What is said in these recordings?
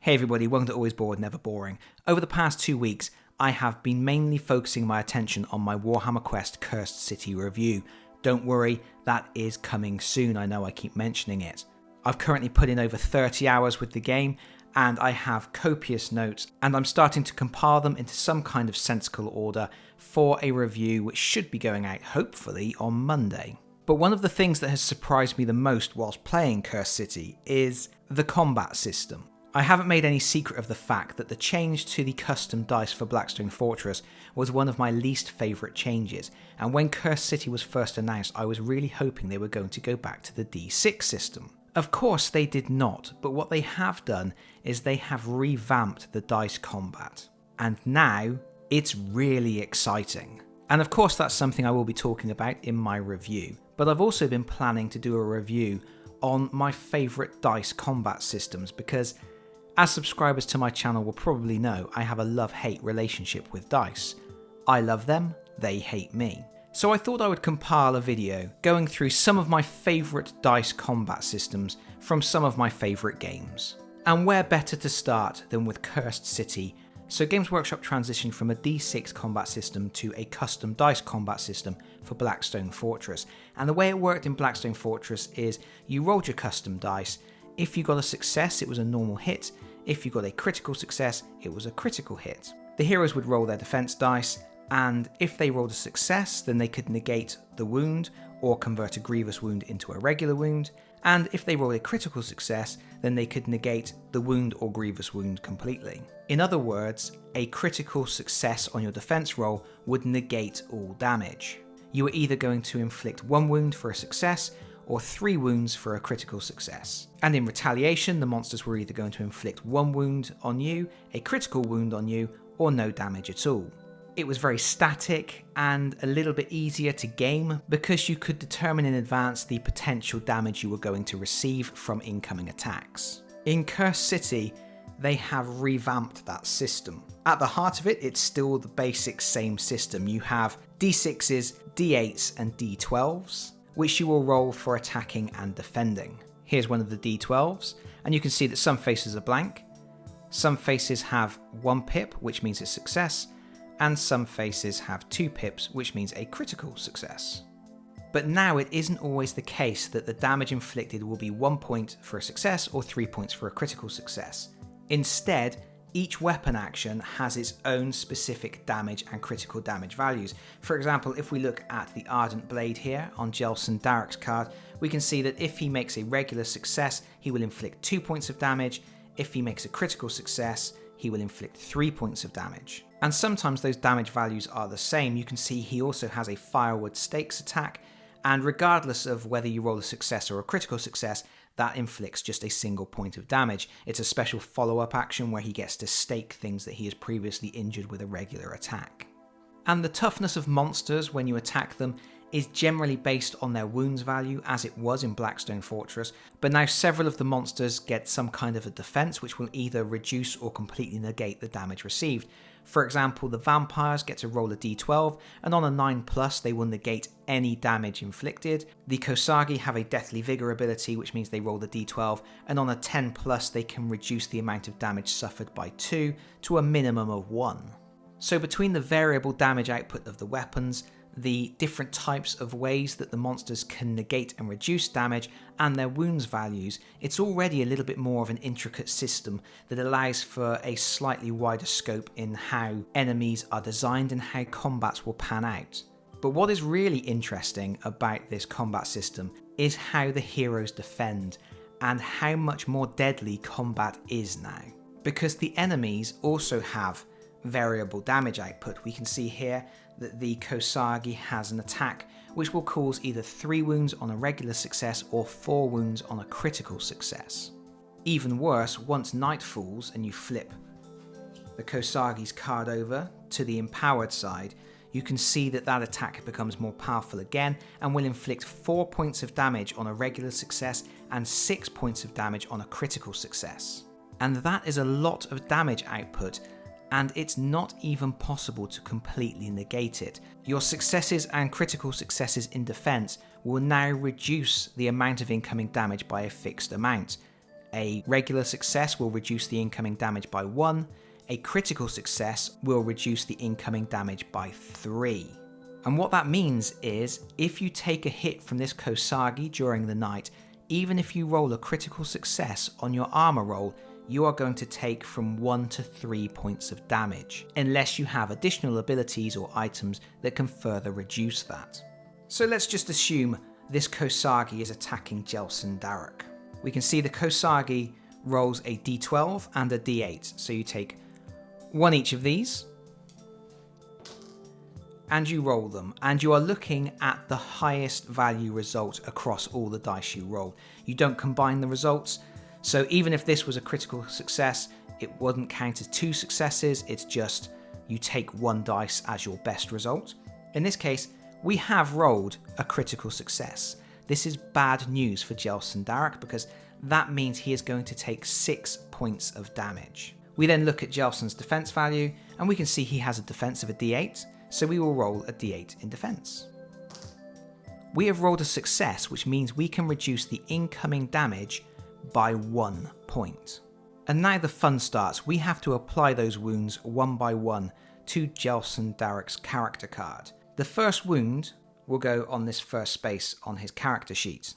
Hey everybody, welcome to Always Bored, Never Boring. Over the past 2 weeks, I have been mainly focusing my attention on my Warhammer Quest Cursed City review. Don't worry, that is coming soon, I know I keep mentioning it. I've currently put in over 30 hours with the game, and I have copious notes, and I'm starting to compile them into some kind of sensible order for a review which should be going out hopefully on Monday. But one of the things that has surprised me the most whilst playing Cursed City is the combat system. I haven't made any secret of the fact that the change to the custom dice for Blackstone Fortress was one of my least favourite changes, and when Cursed City was first announced I was really hoping they were going to go back to the D6 system. Of course they did not, but what they have done is they have revamped the dice combat, and now it's really exciting. And of course that's something I will be talking about in my review, but I've also been planning to do a review on my favourite dice combat systems because, as subscribers to my channel will probably know, I have a love-hate relationship with dice. I love them, they hate me. So I thought I would compile a video going through some of my favourite dice combat systems from some of my favourite games. And where better to start than with Cursed City? So Games Workshop transitioned from a D6 combat system to a custom dice combat system for Blackstone Fortress. And the way it worked in Blackstone Fortress is you rolled your custom dice. If you got a success, it was a normal hit. If you got a critical success, it was a critical hit. The heroes would roll their defense dice, and if they rolled a success, then they could negate the wound or convert a grievous wound into a regular wound. And if they rolled a critical success, then they could negate the wound or grievous wound completely. In other words, a critical success on your defense roll would negate all damage. You were either going to inflict 1 wound for a success, or 3 wounds for a critical success. And in retaliation, the monsters were either going to inflict 1 wound on you, a critical wound on you, or no damage at all. It was very static and a little bit easier to game because you could determine in advance the potential damage you were going to receive from incoming attacks. In Cursed City, they have revamped that system. At the heart of it, it's still the basic same system. You have D6s, D8s, and D12s, which you will roll for attacking and defending. Here's one of the D12s, and you can see that some faces are blank, some faces have 1 pip, which means a success, and some faces have 2 pips, which means a critical success. But now it isn't always the case that the damage inflicted will be 1 point for a success or 3 points for a critical success. Instead, each weapon action has its own specific damage and critical damage values. For example, if we look at the Ardent Blade here on Jelson Darrick's card, we can see that if he makes a regular success, he will inflict 2 points of damage. If he makes a critical success, he will inflict 3 points of damage. And sometimes those damage values are the same. You can see he also has a Firewood Stakes attack, and regardless of whether you roll a success or a critical success, that inflicts just a single point of damage. It's a special follow-up action where he gets to stake things that he has previously injured with a regular attack. And the toughness of monsters when you attack them is generally based on their wounds value, as it was in Blackstone Fortress, but now several of the monsters get some kind of a defense which will either reduce or completely negate the damage received. For example, the vampires get to roll a d12, and on a 9+, they will negate any damage inflicted. The Kosagi have a Deathly Vigor ability, which means they roll the d12, and on a 10+, they can reduce the amount of damage suffered by 2 to a minimum of 1. So between the variable damage output of the weapons, the different types of ways that the monsters can negate and reduce damage, and their wounds values, it's already a little bit more of an intricate system that allows for a slightly wider scope in how enemies are designed and how combats will pan out. But what is really interesting about this combat system is how the heroes defend and how much more deadly combat is now. Because the enemies also have variable damage output. We can see here that the Kosagi has an attack which will cause either 3 wounds on a regular success or 4 wounds on a critical success. Even worse, once night falls and you flip the Kosagi's card over to the empowered side, you can see that that attack becomes more powerful again and will inflict 4 points of damage on a regular success and 6 points of damage on a critical success. And that is a lot of damage output, and it's not even possible to completely negate it. Your successes and critical successes in defense will now reduce the amount of incoming damage by a fixed amount, A regular success will reduce the incoming damage by 1. A critical success will reduce the incoming damage by 3. And what that means is, if you take a hit from this Kosagi during the night, even if you roll a critical success on your armor roll, you are going to take from 1 to 3 points of damage, unless you have additional abilities or items that can further reduce that. So let's just assume this Kosagi is attacking Jelson Daruk. We can see the Kosagi rolls a d12 and a d8, so you take 1 each of these, and you roll them, and you are looking at the highest value result across all the dice you roll. You don't combine the results, so even if this was a critical success, it wouldn't count as 2 successes, it's just you take 1 dice as your best result. In this case, we have rolled a critical success. This is bad news for Jelson Daruk because that means he is going to take 6 points of damage. We then look at Jelson's defense value, and we can see he has a defense of a d8, so we will roll a d8 in defense. We have rolled a success, which means we can reduce the incoming damage by 1 point. And now the fun starts. We have to apply those wounds one by one to Jelson Daruk's character card. The first wound will go on this first space on his character sheet.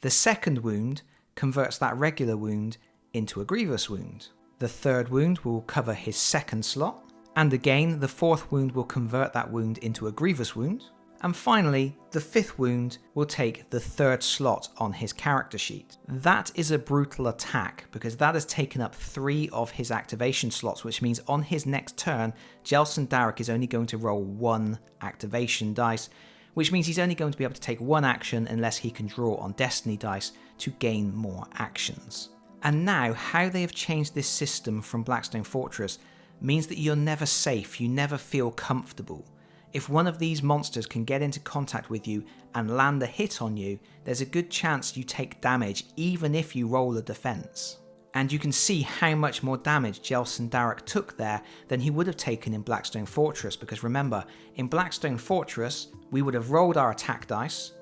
The second wound converts that regular wound into a grievous wound. The third wound will cover his second slot. And again, the fourth wound will convert that wound into a grievous wound. And finally, the fifth wound will take the third slot on his character sheet. That is a brutal attack because that has taken up 3 of his activation slots, which means on his next turn, Jelson Daruk is only going to roll 1 activation dice, which means he's only going to be able to take 1 action unless he can draw on destiny dice to gain more actions. And now, how they have changed this system from Blackstone Fortress means that you're never safe, you never feel comfortable. If one of these monsters can get into contact with you and land a hit on you, there's a good chance you take damage even if you roll a defense. And you can see how much more damage Jelson Daruk took there than he would have taken in Blackstone Fortress, because remember, in Blackstone Fortress, we would have rolled our attack dice,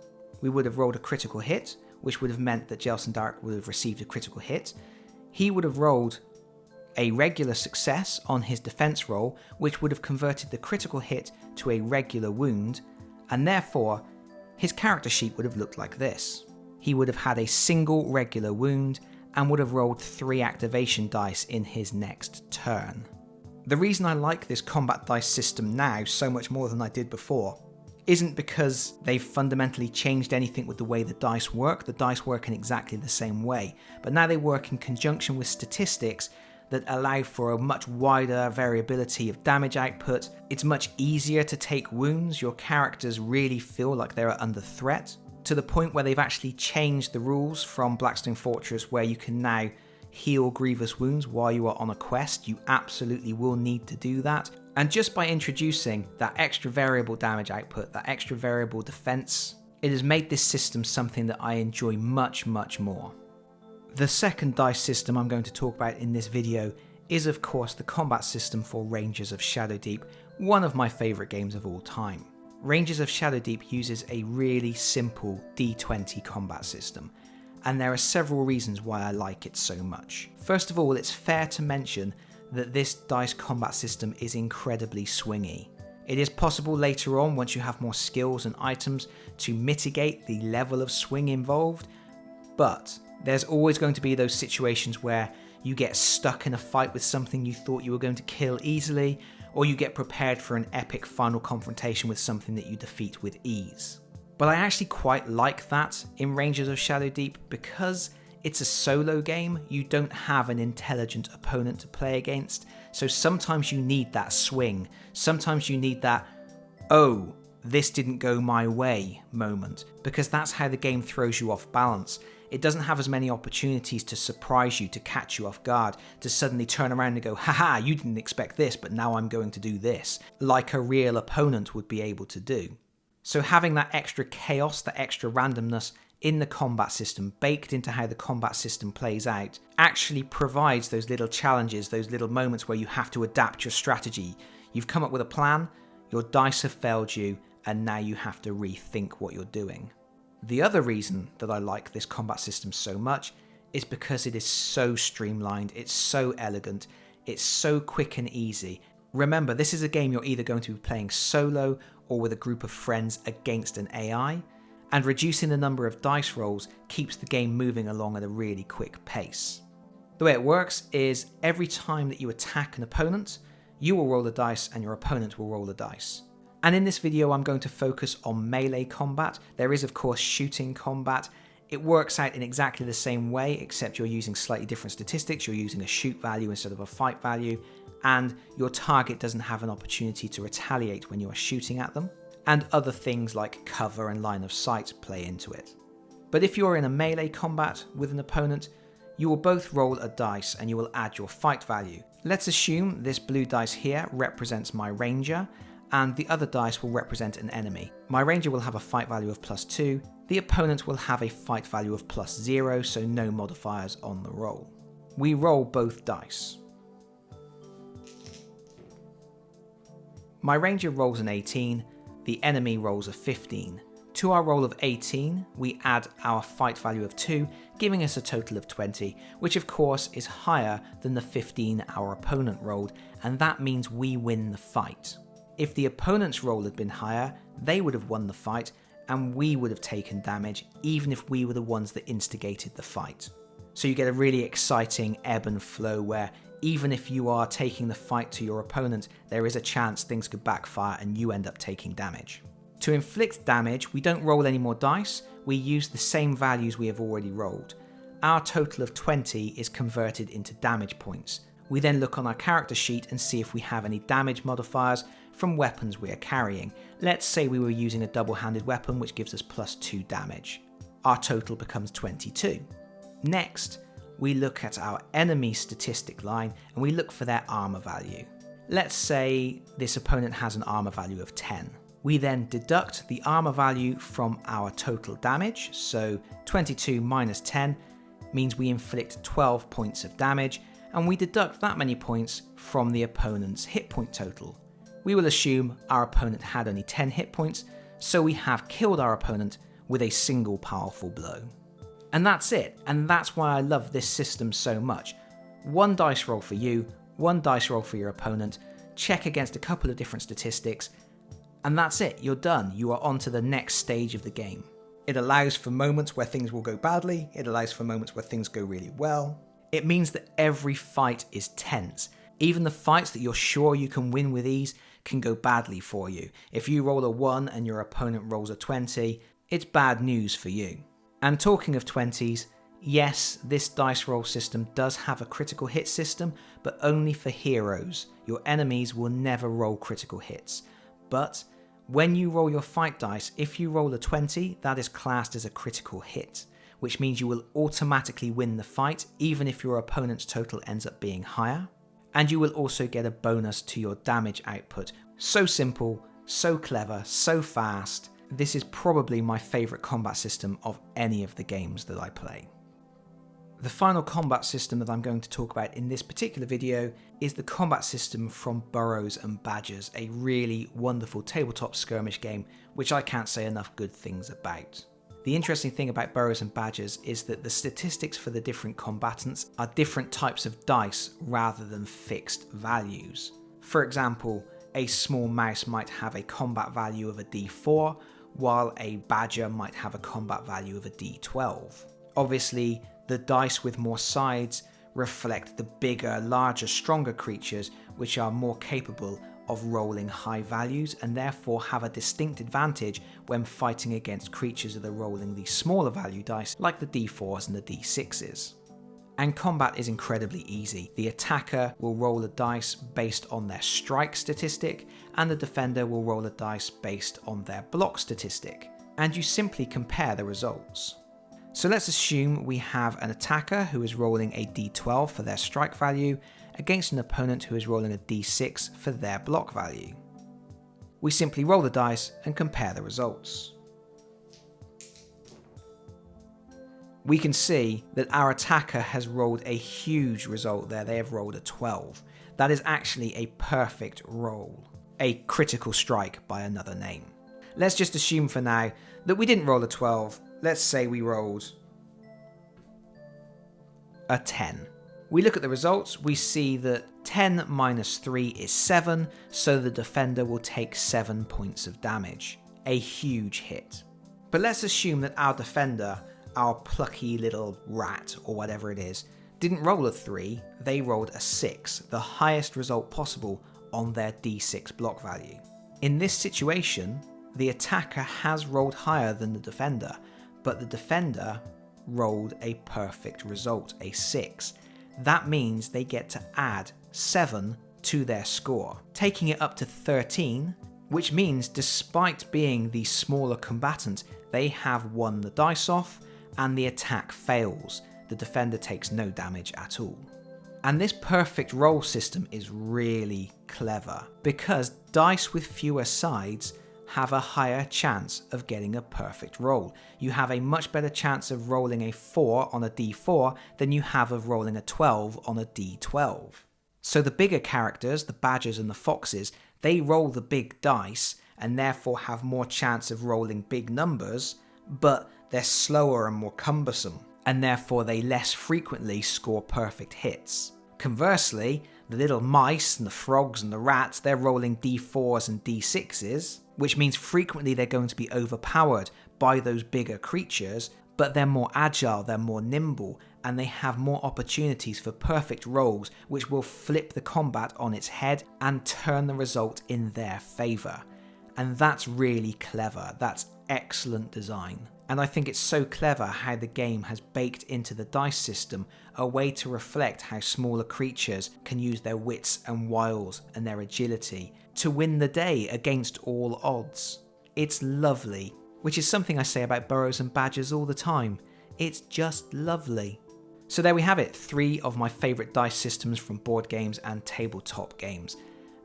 we would have rolled a critical hit, which would have meant that Jelson Daruk would have received a critical hit. He would have rolled a regular success on his defense roll, which would have converted the critical hit to a regular wound, and therefore his character sheet would have looked like this. He would have had a single regular wound and would have rolled 3 activation dice in his next turn. The reason I like this combat dice system now so much more than I did before isn't because they've fundamentally changed anything with the way the dice work. The dice work in exactly the same way, but now they work in conjunction with statistics that allow for a much wider variability of damage output. It's much easier to take wounds. Your characters really feel like they're under threat, to the point where they've actually changed the rules from Blackstone Fortress, where you can now heal grievous wounds while you are on a quest. You absolutely will need to do that. And just by introducing that extra variable damage output, that extra variable defense, it has made this system something that I enjoy much, much more. The second dice system I'm going to talk about in this video is of course the combat system for Rangers of Shadowdeep, one of my favourite games of all time. Rangers of Shadowdeep uses a really simple D20 combat system, and there are several reasons why I like it so much. First of all, it's fair to mention that this dice combat system is incredibly swingy. It is possible later on, once you have more skills and items, to mitigate the level of swing involved, but there's always going to be those situations where you get stuck in a fight with something you thought you were going to kill easily, or you get prepared for an epic final confrontation with something that you defeat with ease. But I actually quite like that in Rangers of Shadowdeep because it's a solo game. You don't have an intelligent opponent to play against, so sometimes you need that swing. Sometimes you need that, oh, this didn't go my way moment, because that's how the game throws you off balance. It doesn't have as many opportunities to surprise you, to catch you off guard, to suddenly turn around and go, haha, you didn't expect this, but now I'm going to do this, like a real opponent would be able to do. So having that extra chaos, that extra randomness in the combat system, baked into how the combat system plays out, actually provides those little challenges, those little moments where you have to adapt your strategy. You've come up with a plan, your dice have failed you, and now you have to rethink what you're doing. The other reason that I like this combat system so much is because it is so streamlined, it's so elegant, it's so quick and easy. Remember, this is a game you're either going to be playing solo or with a group of friends against an AI, and reducing the number of dice rolls keeps the game moving along at a really quick pace. The way it works is every time that you attack an opponent, you will roll a dice and your opponent will roll a dice. And in this video, I'm going to focus on melee combat. There is, of course, shooting combat. It works out in exactly the same way, except you're using slightly different statistics. You're using a shoot value instead of a fight value, and your target doesn't have an opportunity to retaliate when you are shooting at them. And other things like cover and line of sight play into it. But if you're in a melee combat with an opponent, you will both roll a dice and you will add your fight value. Let's assume this blue dice here represents my ranger, and the other dice will represent an enemy. My ranger will have a fight value of +2, the opponent will have a fight value of +0, so no modifiers on the roll. We roll both dice. My ranger rolls an 18, the enemy rolls a 15. To our roll of 18, we add our fight value of 2, giving us a total of 20, which of course is higher than the 15 our opponent rolled, and that means we win the fight. If the opponent's roll had been higher, they would have won the fight, and we would have taken damage, even if we were the ones that instigated the fight. So you get a really exciting ebb and flow where even if you are taking the fight to your opponent, there is a chance things could backfire and you end up taking damage. To inflict damage, we don't roll any more dice, we use the same values we have already rolled. Our total of 20 is converted into damage points. We then look on our character sheet and see if we have any damage modifiers from weapons we are carrying. Let's say we were using a double-handed weapon which gives us +2 damage. Our total becomes 22. Next, we look at our enemy statistic line and we look for their armor value. Let's say this opponent has an armor value of 10. We then deduct the armor value from our total damage, so 22 minus 10 means we inflict 12 points of damage, and we deduct that many points from the opponent's hit point total. We will assume our opponent had only 10 hit points, so we have killed our opponent with a single powerful blow. And that's it, and that's why I love this system so much. One dice roll for you, one dice roll for your opponent, check against a couple of different statistics, and that's it, you're done. You are on to the next stage of the game. It allows for moments where things will go badly, it allows for moments where things go really well. It means that every fight is tense. Even the fights that you're sure you can win with ease can go badly for you. If you roll a 1 and your opponent rolls a 20, it's bad news for you. And talking of 20s, yes, this dice roll system does have a critical hit system, but only for heroes. Your enemies will never roll critical hits. But when you roll your fight dice, if you roll a 20, that is classed as a critical hit, which means you will automatically win the fight, even if your opponent's total ends up being higher. And you will also get a bonus to your damage output. So simple, so clever, so fast. This is probably my favourite combat system of any of the games that I play. The final combat system that I'm going to talk about in this particular video is the combat system from Burrows and Badgers, a really wonderful tabletop skirmish game which I can't say enough good things about. The interesting thing about Burrows and Badgers is that the statistics for the different combatants are different types of dice rather than fixed values. For example, a small mouse might have a combat value of a D4, while a badger might have a combat value of a D12. Obviously, the dice with more sides reflect the bigger, larger, stronger creatures which are more capable of rolling high values and therefore have a distinct advantage when fighting against creatures that are rolling the smaller value dice like the D4s and the D6s. And combat is incredibly easy. The attacker will roll a dice based on their strike statistic, and the defender will roll a dice based on their block statistic. And you simply compare the results. So let's assume we have an attacker who is rolling a D12 for their strike value against an opponent who is rolling a D6 for their block value. We simply roll the dice and compare the results. We can see that our attacker has rolled a huge result there. They have rolled a 12. That is actually a perfect roll. A critical strike by another name. Let's just assume for now that we didn't roll a 12. Let's say we rolled a 10. We look at the results, we see that 10 minus 3 is 7, so the defender will take 7 points of damage. A huge hit. But let's assume that our defender, our plucky little rat or whatever it is, didn't roll a 3, they rolled a 6, the highest result possible on their d6 block value. In this situation, the attacker has rolled higher than the defender, but the defender rolled a perfect result, a 6. That means they get to add 7 to their score, taking it up to 13, which means despite being the smaller combatant, they have won the dice off and the attack fails. The defender takes no damage at all. And this perfect roll system is really clever because dice with fewer sides have a higher chance of getting a perfect roll. You have a much better chance of rolling a 4 on a d4 than you have of rolling a 12 on a d12. So the bigger characters, the badgers and the foxes, they roll the big dice and therefore have more chance of rolling big numbers, but they're slower and more cumbersome, and therefore they less frequently score perfect hits. Conversely, the little mice and the frogs and the rats, they're rolling d4s and d6s, which means frequently they're going to be overpowered by those bigger creatures, but they're more agile, they're more nimble, and they have more opportunities for perfect rolls which will flip the combat on its head and turn the result in their favour. And that's really clever, that's excellent design. And I think it's so clever how the game has baked into the dice system a way to reflect how smaller creatures can use their wits and wiles and their agility to win the day against all odds. It's lovely, which is something I say about Burrows and Badgers all the time. It's just lovely. So there we have it, 3 of my favourite dice systems from board games and tabletop games.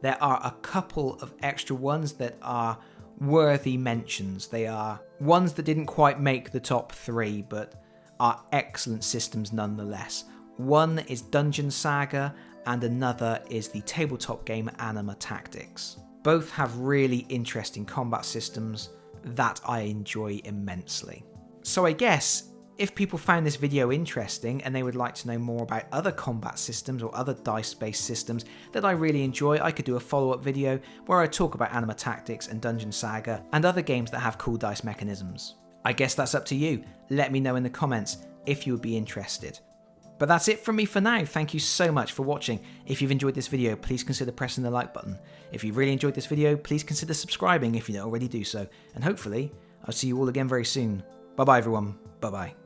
There are a couple of extra ones that are worthy mentions. They are ones that didn't quite make the top 3, but are excellent systems nonetheless. One is Dungeon Saga, and another is the tabletop game Anima Tactics. Both have really interesting combat systems that I enjoy immensely. So I guess if people found this video interesting and they would like to know more about other combat systems or other dice-based systems that I really enjoy, I could do a follow-up video where I talk about Anima Tactics and Dungeon Saga and other games that have cool dice mechanisms. I guess that's up to you. Let me know in the comments if you would be interested. But that's it from me for now. Thank you so much for watching. If you've enjoyed this video, please consider pressing the like button. If you really enjoyed this video, please consider subscribing if you don't already do so. And hopefully, I'll see you all again very soon. Bye bye everyone. Bye bye.